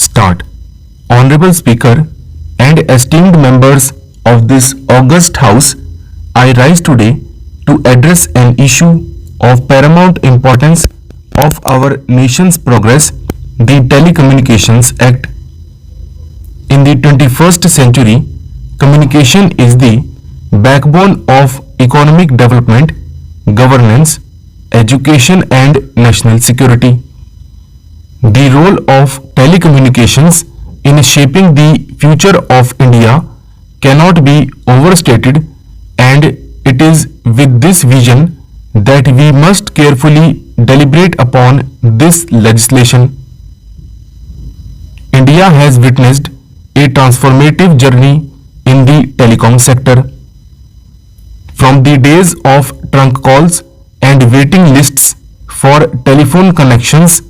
Start. Honorable Speaker and esteemed members of this august House, I rise today to address an issue of paramount importance of our nation's progress, the Telecommunications Act. In the 21st century, communication is the backbone of economic development, governance, education and national security. The role of telecommunications in shaping the future of India cannot be overstated, and it is with this vision that we must carefully deliberate upon this legislation. India has witnessed a transformative journey in the telecom sector. From the days of trunk calls and waiting lists for telephone connections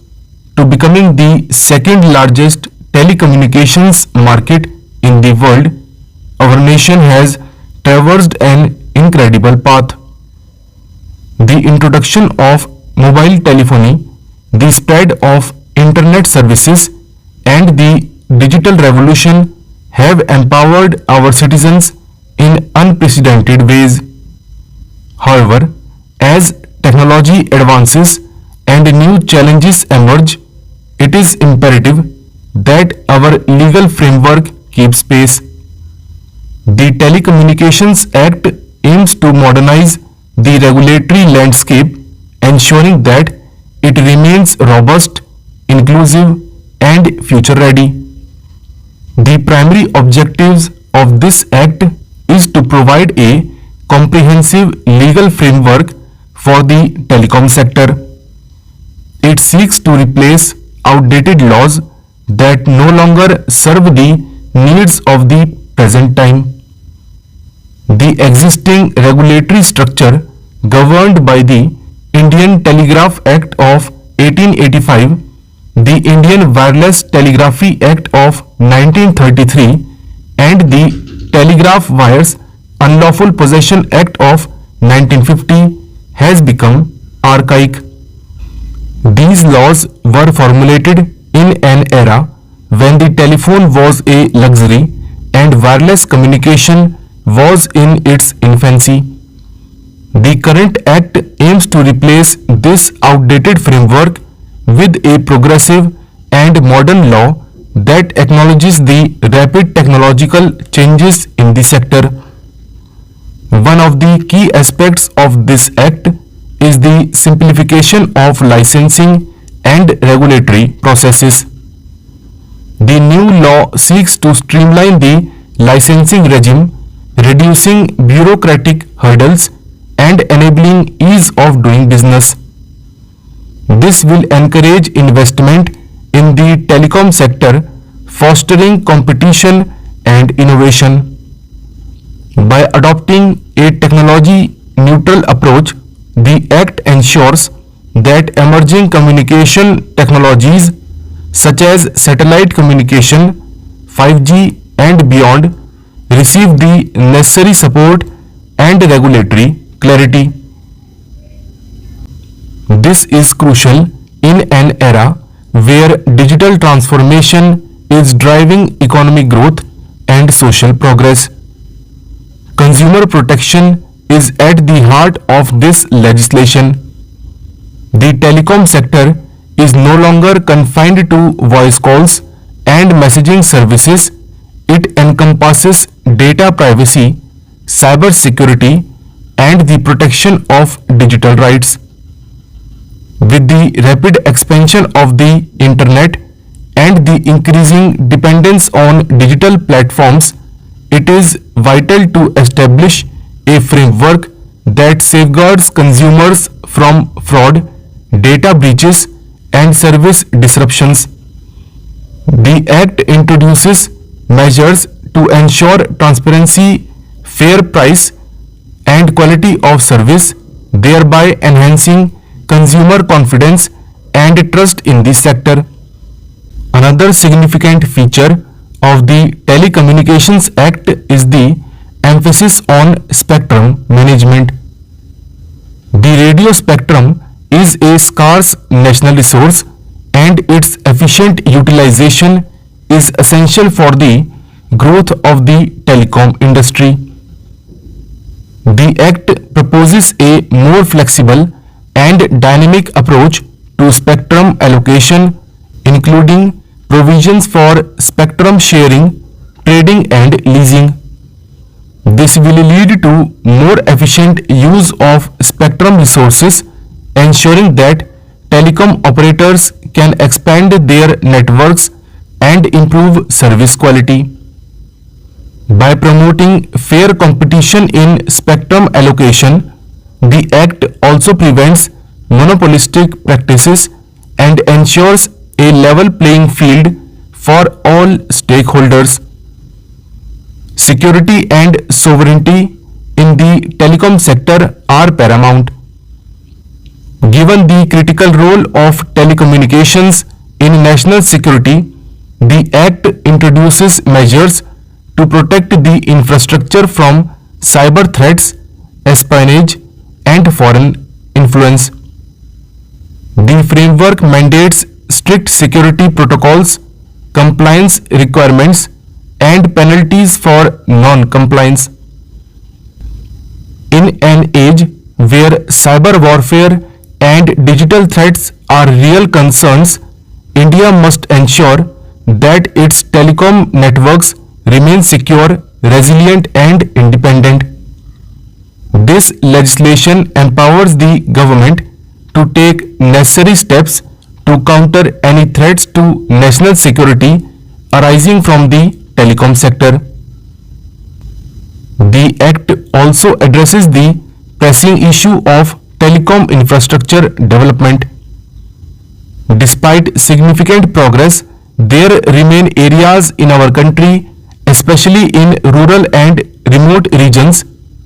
to becoming the second largest telecommunications market in the world, our nation has traversed an incredible path. The introduction of mobile telephony, the spread of internet services, and the digital revolution have empowered our citizens in unprecedented ways. However, as technology advances and new challenges emerge, it is imperative that our legal framework keeps pace. The Telecommunications Act aims to modernize the regulatory landscape, ensuring that it remains robust, inclusive, and future ready. The primary objectives of this Act is to provide a comprehensive legal framework for the telecom sector. It seeks to replace outdated laws that no longer serve the needs of the present time. The existing regulatory structure governed by the Indian Telegraph Act of 1885, the Indian Wireless Telegraphy Act of 1933, and the Telegraph Wires Unlawful Possession Act of 1950 has become archaic. These laws were formulated in an era when the telephone was a luxury and wireless communication was in its infancy. The current act aims to replace this outdated framework with a progressive and modern law that acknowledges the rapid technological changes in the sector. One of the key aspects of this act is the simplification of licensing and regulatory processes. The new law seeks to streamline the licensing regime, reducing bureaucratic hurdles and enabling ease of doing business. This will encourage investment in the telecom sector, fostering competition and innovation. By adopting a technology-neutral approach, the Act ensures that emerging communication technologies such as satellite communication, 5G and beyond receive the necessary support and regulatory clarity. This is crucial in an era where digital transformation is driving economic growth and social progress. Consumer protection is at the heart of this legislation. The telecom sector is no longer confined to voice calls and messaging services. It encompasses data privacy, cyber security, and the protection of digital rights. With the rapid expansion of the internet and the increasing dependence on digital platforms, it is vital to establish a framework that safeguards consumers from fraud, data breaches, and service disruptions. The Act introduces measures to ensure transparency, fair price, and quality of service, thereby enhancing consumer confidence and trust in the sector. Another significant feature of the Telecommunications Act is the emphasis on spectrum management. The radio spectrum is a scarce national resource, and its efficient utilization is essential for the growth of the telecom industry. The Act proposes a more flexible and dynamic approach to spectrum allocation, including provisions for spectrum sharing, trading and leasing. This will lead to more efficient use of spectrum resources, ensuring that telecom operators can expand their networks and improve service quality. By promoting fair competition in spectrum allocation, the Act also prevents monopolistic practices and ensures a level playing field for all stakeholders. Security and sovereignty in the telecom sector are paramount. Given the critical role of telecommunications in national security, the Act introduces measures to protect the infrastructure from cyber threats, espionage, and foreign influence. The framework mandates strict security protocols, compliance requirements, and penalties for non-compliance. In an age where cyber warfare and digital threats are real concerns, India must ensure that its telecom networks remain secure, resilient, and independent. This legislation empowers the government to take necessary steps to counter any threats to national security arising from the telecom sector. The Act also addresses the pressing issue of telecom infrastructure development. Despite significant progress, there remain areas in our country, especially in rural and remote regions,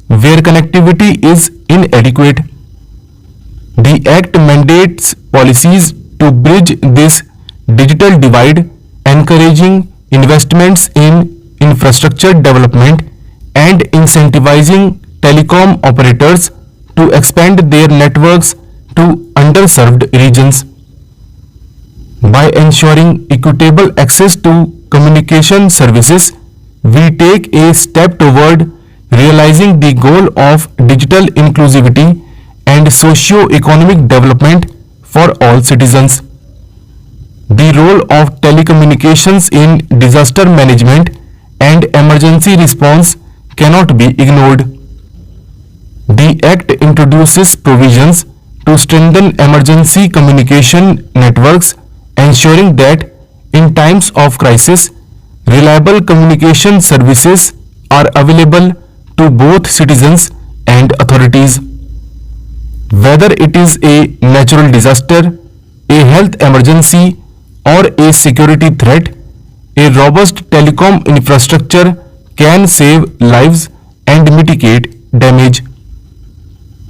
where connectivity is inadequate. The Act mandates policies to bridge this digital divide, encouraging investments in infrastructure development and incentivizing telecom operators to expand their networks to underserved regions. By ensuring equitable access to communication services, we take a step toward realizing the goal of digital inclusivity and socio-economic development for all citizens. The role of telecommunications in disaster management and emergency response cannot be ignored. The Act introduces provisions to strengthen emergency communication networks, ensuring that in times of crisis, reliable communication services are available to both citizens and authorities. Whether it is a natural disaster, a health emergency, or a security threat, a robust telecom infrastructure can save lives and mitigate damage.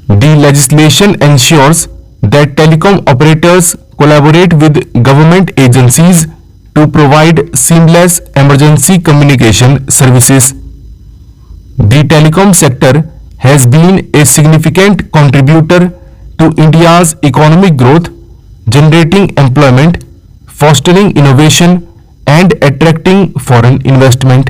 The legislation ensures that telecom operators collaborate with government agencies to provide seamless emergency communication services. The telecom sector has been a significant contributor to India's economic growth, generating employment, fostering innovation, and attracting foreign investment.